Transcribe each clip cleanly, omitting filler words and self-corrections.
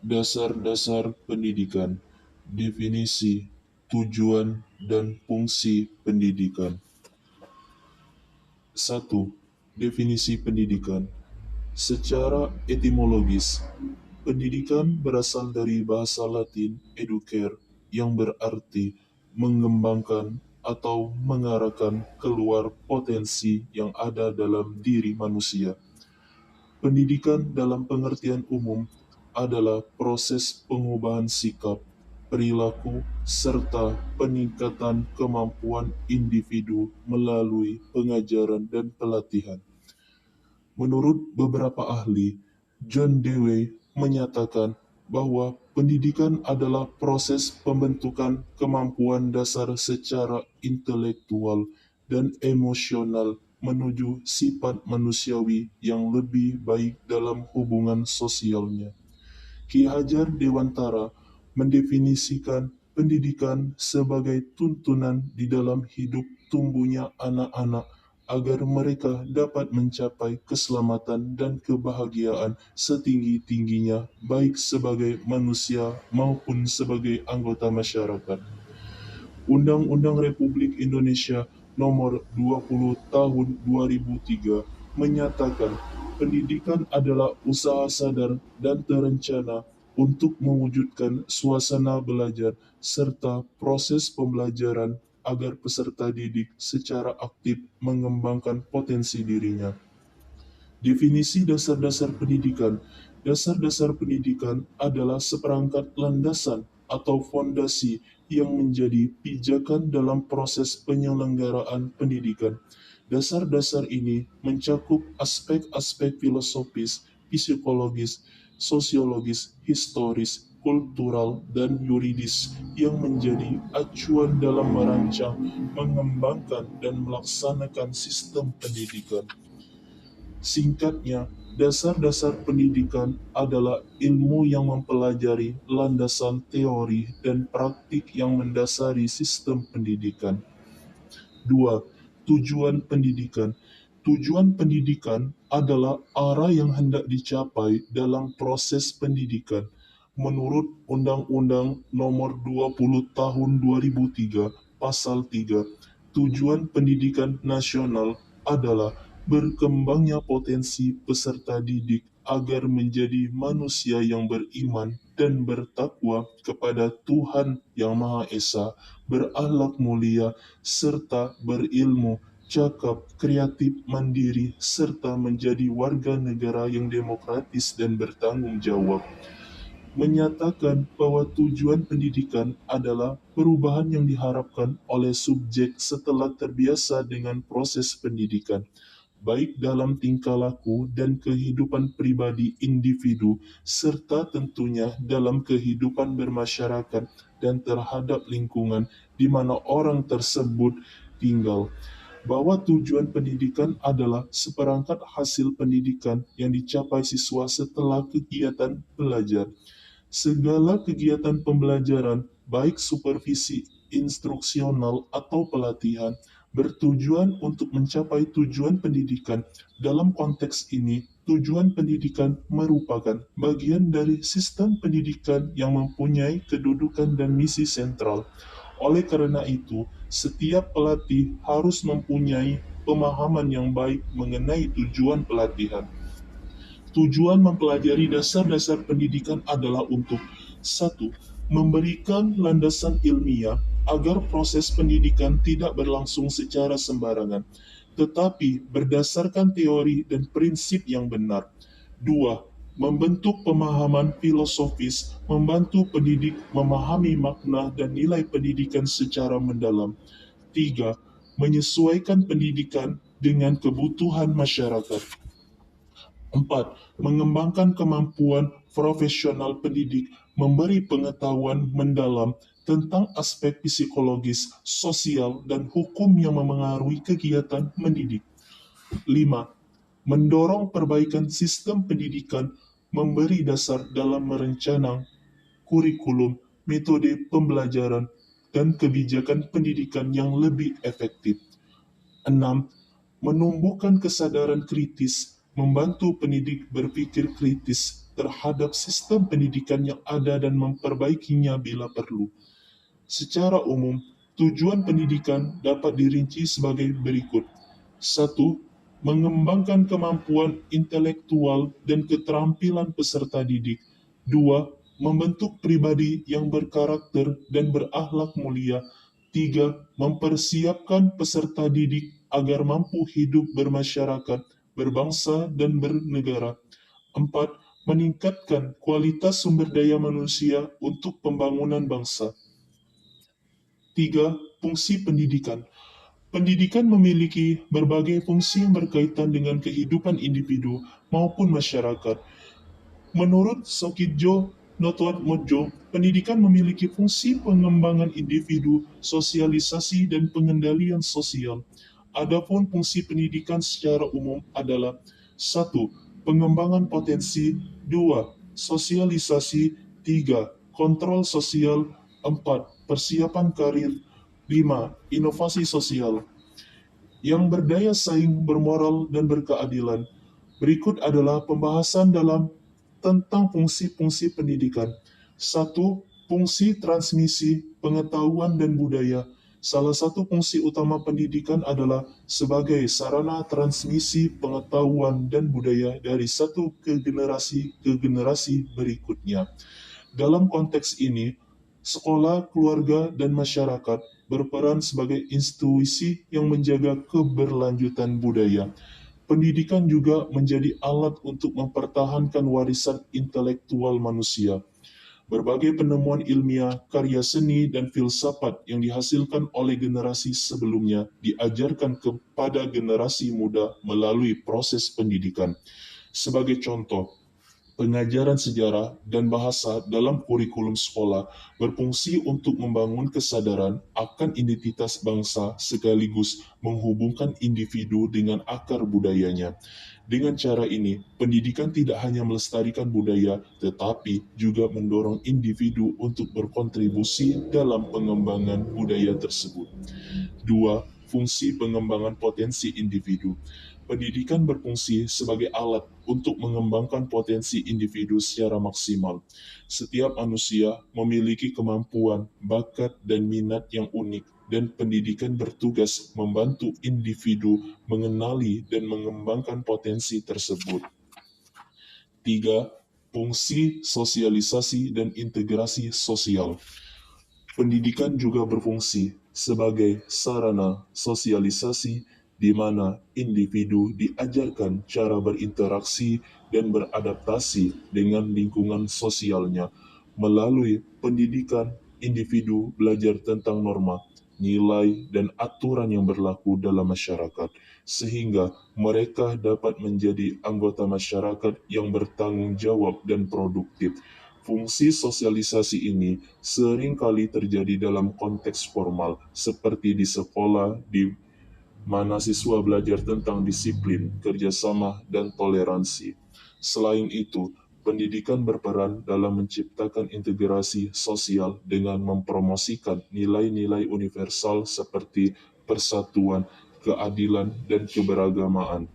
Dasar-dasar pendidikan, definisi, tujuan, dan fungsi pendidikan. 1. Definisi pendidikan. Secara etimologis, pendidikan berasal dari bahasa Latin educare yang berarti mengembangkan atau mengarahkan keluar potensi yang ada dalam diri manusia. Pendidikan dalam pengertian umum adalah proses pengubahan sikap, perilaku, serta peningkatan kemampuan individu melalui pengajaran dan pelatihan. Menurut beberapa ahli, John Dewey menyatakan bahwa pendidikan adalah proses pembentukan kemampuan dasar secara intelektual dan emosional menuju sifat manusiawi yang lebih baik dalam hubungan sosialnya. Ki Hajar Dewantara mendefinisikan pendidikan sebagai tuntunan di dalam hidup tumbuhnya anak-anak agar mereka dapat mencapai keselamatan dan kebahagiaan setinggi-tingginya baik sebagai manusia maupun sebagai anggota masyarakat. Undang-Undang Republik Indonesia Nomor 20 Tahun 2003 menyatakan pendidikan adalah usaha sadar dan terencana untuk mewujudkan suasana belajar serta proses pembelajaran agar peserta didik secara aktif mengembangkan potensi dirinya. Definisi dasar-dasar pendidikan. Dasar-dasar pendidikan adalah seperangkat landasan atau fondasi yang menjadi pijakan dalam proses penyelenggaraan pendidikan. Dasar-dasar ini mencakup aspek-aspek filosofis, psikologis, sosiologis, historis, kultural, dan yuridis yang menjadi acuan dalam merancang, mengembangkan, dan melaksanakan sistem pendidikan. Singkatnya, dasar-dasar pendidikan adalah ilmu yang mempelajari landasan teori dan praktik yang mendasari sistem pendidikan. 2. Tujuan pendidikan. Tujuan pendidikan adalah arah yang hendak dicapai dalam proses pendidikan. Menurut Undang-Undang Nomor 20 Tahun 2003, Pasal 3, tujuan pendidikan nasional adalah berkembangnya potensi peserta didik agar menjadi manusia yang beriman dan bertakwa kepada Tuhan Yang Maha Esa, berakhlak mulia, serta berilmu, cakap, kreatif, mandiri, serta menjadi warga negara yang demokratis dan bertanggung jawab. Menyatakan bahwa tujuan pendidikan adalah perubahan yang diharapkan oleh subjek setelah terbiasa dengan proses pendidikan, baik dalam tingkah laku dan kehidupan pribadi individu, serta tentunya dalam kehidupan bermasyarakat dan terhadap lingkungan di mana orang tersebut tinggal. Bahwa tujuan pendidikan adalah seperangkat hasil pendidikan yang dicapai siswa setelah kegiatan belajar. Segala kegiatan pembelajaran, baik supervisi instruksional atau pelatihan, bertujuan untuk mencapai tujuan pendidikan. Dalam konteks ini, tujuan pendidikan merupakan bagian dari sistem pendidikan yang mempunyai kedudukan dan misi sentral. Oleh karena itu, setiap pelatih harus mempunyai pemahaman yang baik mengenai tujuan pelatihan. Tujuan mempelajari dasar-dasar pendidikan adalah untuk: 1. Memberikan landasan ilmiah agar proses pendidikan tidak berlangsung secara sembarangan, tetapi berdasarkan teori dan prinsip yang benar. 2. Membentuk pemahaman filosofis, membantu pendidik memahami makna dan nilai pendidikan secara mendalam. 3. Menyesuaikan pendidikan dengan kebutuhan masyarakat. 4. Mengembangkan kemampuan profesional pendidik, memberi pengetahuan mendalam tentang aspek psikologis, sosial, dan hukum yang memengaruhi kegiatan mendidik. 5. Mendorong perbaikan sistem pendidikan, memberi dasar dalam merencanakan kurikulum, metode pembelajaran, dan kebijakan pendidikan yang lebih efektif. 6. Menumbuhkan kesadaran kritis, membantu pendidik berpikir kritis terhadap sistem pendidikan yang ada dan memperbaikinya bila perlu. Secara umum, tujuan pendidikan dapat dirinci sebagai berikut. 1. Mengembangkan kemampuan intelektual dan keterampilan peserta didik. 2. Membentuk pribadi yang berkarakter dan berakhlak mulia. 3. Mempersiapkan peserta didik agar mampu hidup bermasyarakat, berbangsa, dan bernegara. 4. Meningkatkan kualitas sumber daya manusia untuk pembangunan bangsa. 3. Fungsi pendidikan. Pendidikan memiliki berbagai fungsi yang berkaitan dengan kehidupan individu maupun masyarakat. Menurut Sokidjo Notoatmojo, pendidikan memiliki fungsi pengembangan individu, sosialisasi, dan pengendalian sosial. Adapun fungsi pendidikan secara umum adalah 1. Pengembangan potensi. 2. Sosialisasi. 3. Kontrol sosial. 4. Persiapan karir. 5. Inovasi sosial yang berdaya saing, bermoral, dan berkeadilan. Berikut adalah pembahasan dalam tentang fungsi-fungsi pendidikan. 1. Fungsi transmisi, pengetahuan, dan budaya. Salah satu fungsi utama pendidikan adalah sebagai sarana transmisi pengetahuan dan budaya dari satu ke generasi berikutnya. Dalam konteks ini, sekolah, keluarga, dan masyarakat berperan sebagai institusi yang menjaga keberlanjutan budaya. Pendidikan juga menjadi alat untuk mempertahankan warisan intelektual manusia. Berbagai penemuan ilmiah, karya seni, dan filsafat yang dihasilkan oleh generasi sebelumnya diajarkan kepada generasi muda melalui proses pendidikan. Sebagai contoh, pengajaran sejarah dan bahasa dalam kurikulum sekolah berfungsi untuk membangun kesadaran akan identitas bangsa sekaligus menghubungkan individu dengan akar budayanya. Dengan cara ini, pendidikan tidak hanya melestarikan budaya, tetapi juga mendorong individu untuk berkontribusi dalam pengembangan budaya tersebut. 2. Fungsi pengembangan potensi individu. Pendidikan berfungsi sebagai alat untuk mengembangkan potensi individu secara maksimal. Setiap manusia memiliki kemampuan, bakat, dan minat yang unik, dan pendidikan bertugas membantu individu mengenali dan mengembangkan potensi tersebut. 3. Fungsi sosialisasi dan integrasi sosial. Pendidikan juga berfungsi sebagai sarana sosialisasi di mana individu diajarkan cara berinteraksi dan beradaptasi dengan lingkungan sosialnya. Melalui pendidikan, individu belajar tentang norma, nilai, dan aturan yang berlaku dalam masyarakat, sehingga mereka dapat menjadi anggota masyarakat yang bertanggung jawab dan produktif. Fungsi sosialisasi ini seringkali terjadi dalam konteks formal, seperti di sekolah, di mana siswa belajar tentang disiplin, kerjasama, dan toleransi. Selain itu, pendidikan berperan dalam menciptakan integrasi sosial dengan mempromosikan nilai-nilai universal seperti persatuan, keadilan, dan keberagamaan.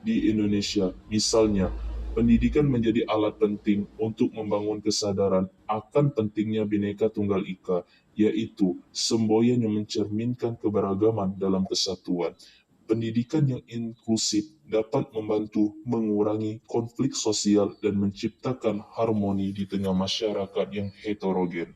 Di Indonesia, misalnya, pendidikan menjadi alat penting untuk membangun kesadaran akan pentingnya Bhinneka Tunggal Ika, yaitu semboyan yang mencerminkan keberagaman dalam kesatuan. Pendidikan yang inklusif dapat membantu mengurangi konflik sosial dan menciptakan harmoni di tengah masyarakat yang heterogen.